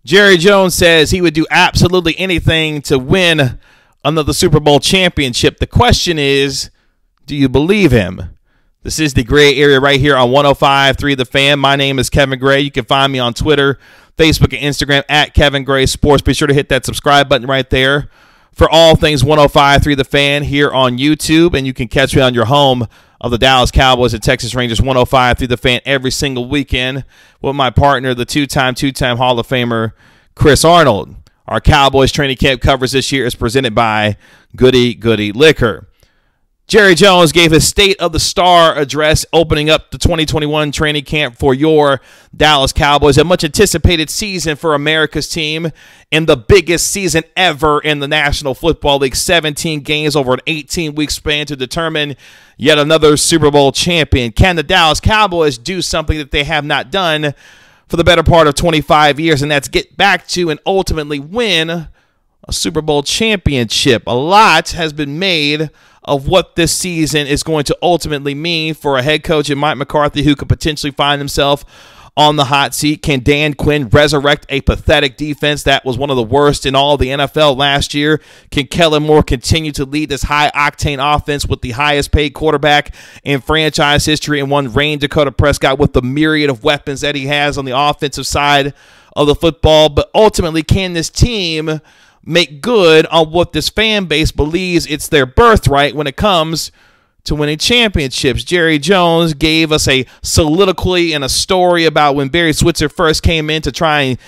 Jerry Jones says he would do absolutely anything to win another Super Bowl championship. The question is, do you believe him? This is the gray area right here on 105.3 The Fan. My name is Kevin Gray. You can find me on Twitter, Facebook, and Instagram at Kevin Gray Sports. Be sure to hit that subscribe button right there for all things 105.3 The Fan here on YouTube. And you can catch me on your home of the Dallas Cowboys and Texas Rangers 105.3 The Fan every single weekend with my partner, the two-time Hall of Famer, Chris Arnold. Our Cowboys training camp coverage this year is presented by Goody Goody Liquor. Jerry Jones gave his State of the Star address opening up the 2021 training camp for your Dallas Cowboys, a much-anticipated season for America's team and the biggest season ever in the National Football League. 17 games over an 18-week span to determine yet another Super Bowl champion. Can the Dallas Cowboys do something that they have not done for the better part of 25 years, and that's get back to and ultimately win a Super Bowl championship? A lot has been made of what this season is going to ultimately mean for a head coach in Mike McCarthy who could potentially find himself on the hot seat. Can Dan Quinn resurrect a pathetic defense that was one of the worst in all of the NFL last year? Can Kellen Moore continue to lead this high-octane offense with the highest-paid quarterback in franchise history and one Rain Dakota Prescott with the myriad of weapons that he has on the offensive side of the football? But ultimately, can this team make good on what this fan base believes it's their birthright when it comes to winning championships? Jerry Jones gave us a soliloquy and a story about when Barry Switzer first came in to try and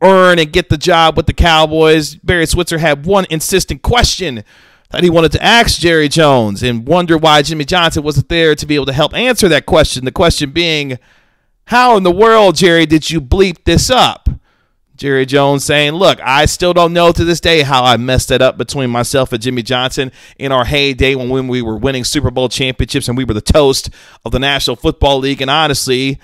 earn and get the job with the Cowboys. Barry Switzer had one insistent question that he wanted to ask Jerry Jones and wonder why Jimmy Johnson wasn't there to be able to help answer that question. The question being, how in the world, Jerry, did you bleep this up? Jerry Jones saying, look, I still don't know to this day how I messed it up between myself and Jimmy Johnson in our heyday when we were winning Super Bowl championships and we were the toast of the National Football League and honestly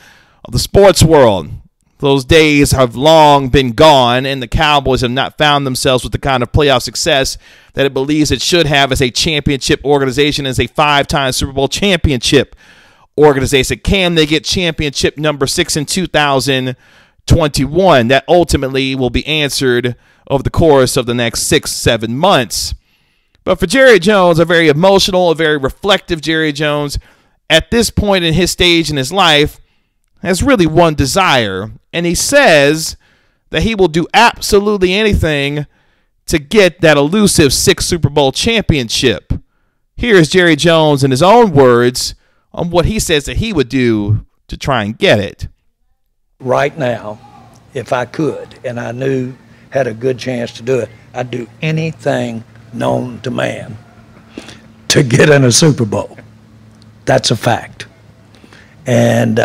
of the sports world. Those days have long been gone, and the Cowboys have not found themselves with the kind of playoff success that it believes it should have as a championship organization, as a 5-time Super Bowl championship organization. Can they get championship number 6 in 2021? That ultimately will be answered over the course of the next 6-7 months. But for Jerry Jones, a very emotional, a very reflective Jerry Jones, at this point in his stage in his life, has really one desire. And he says that he will do absolutely anything to get that elusive 6th Super Bowl championship. Here's Jerry Jones in his own words on what he says that he would do to try and get it. Right now, if I could, and I knew had a good chance to do it, I'd do anything known to man to get in a Super Bowl. That's a fact. And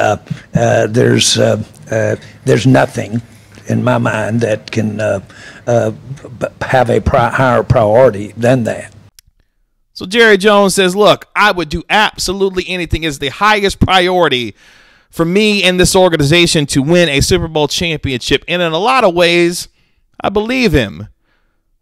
there's nothing in my mind that can have a higher priority than that. So Jerry Jones says, look, I would do absolutely anything as the highest priority for me and this organization to win a Super Bowl championship. And in a lot of ways, I believe him.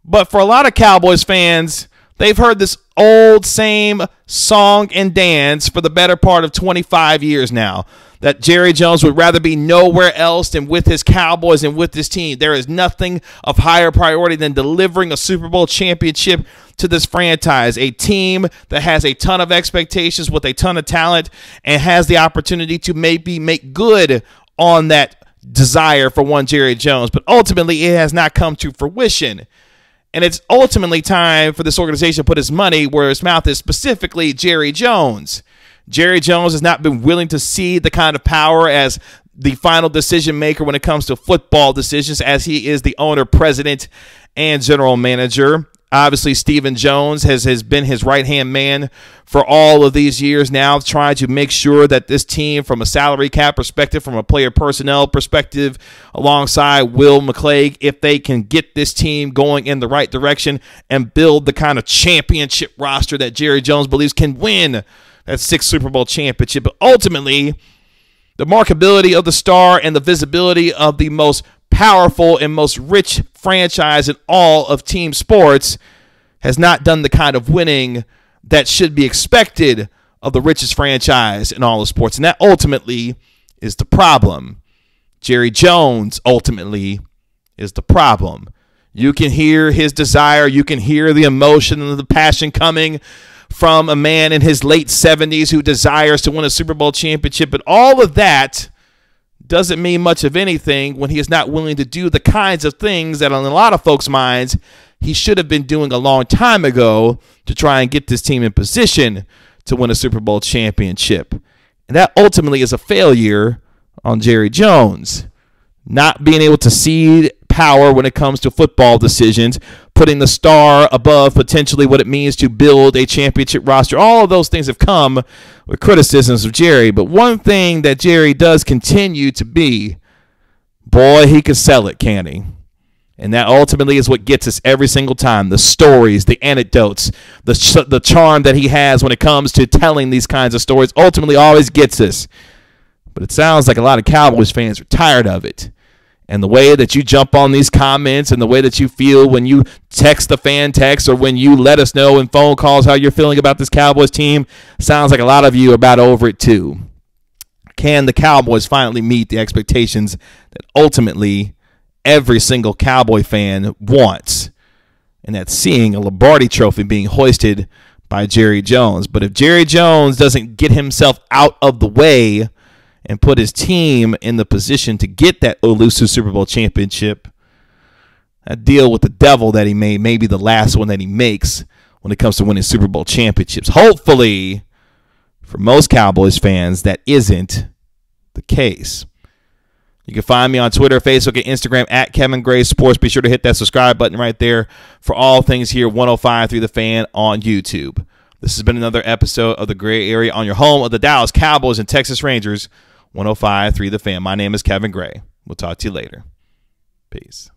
But for a lot of Cowboys fans, they've heard this old same song and dance for the better part of 25 years now, that Jerry Jones would rather be nowhere else than with his Cowboys and with his team. There is nothing of higher priority than delivering a Super Bowl championship to this franchise, a team that has a ton of expectations with a ton of talent and has the opportunity to maybe make good on that desire for one Jerry Jones. But ultimately, it has not come to fruition. And it's ultimately time for this organization to put his money where his mouth is, specifically Jerry Jones. Jerry Jones has not been willing to see the kind of power as the final decision maker when it comes to football decisions, as he is the owner, president, and general manager. Obviously, Stephen Jones has been his right-hand man for all of these years now, trying to make sure that this team, from a salary cap perspective, from a player personnel perspective, alongside Will McClay, if they can get this team going in the right direction and build the kind of championship roster that Jerry Jones believes can win that 6th Super Bowl championship. But ultimately, the markability of the star and the visibility of the most powerful and most rich franchise in all of team sports has not done the kind of winning that should be expected of the richest franchise in all of sports. And that ultimately is the problem. Jerry Jones ultimately is the problem. You can hear his desire. You can hear the emotion and the passion coming from a man in his late 70s who desires to win a Super Bowl championship. But all of that doesn't mean much of anything when he is not willing to do the kinds of things that, in a lot of folks' minds, he should have been doing a long time ago to try and get this team in position to win a Super Bowl championship. And that ultimately is a failure on Jerry Jones. Not being able to cede power when it comes to football decisions, putting the star above potentially what it means to build a championship roster. All of those things have come with criticisms of Jerry. But one thing that Jerry does continue to be, boy, he can sell it, can he? And that ultimately is what gets us every single time. The stories, the anecdotes, the charm that he has when it comes to telling these kinds of stories ultimately always gets us. But it sounds like a lot of Cowboys fans are tired of it. And the way that you jump on these comments and the way that you feel when you text the fan text or when you let us know in phone calls how you're feeling about this Cowboys team, sounds like a lot of you are about over it too. Can the Cowboys finally meet the expectations that ultimately every single Cowboy fan wants? And that's seeing a Lombardi trophy being hoisted by Jerry Jones. But if Jerry Jones doesn't get himself out of the way and put his team in the position to get that elusive Super Bowl championship, that deal with the devil that he made may be the last one that he makes when it comes to winning Super Bowl championships. Hopefully, for most Cowboys fans, that isn't the case. You can find me on Twitter, Facebook, and Instagram at Kevin Gray Sports. Be sure to hit that subscribe button right there for all things here, 105.3 The Fan on YouTube. This has been another episode of The Gray Area on your home of the Dallas Cowboys and Texas Rangers, 105.3 The Fan. My name is Kevin Gray. We'll talk to you later. Peace.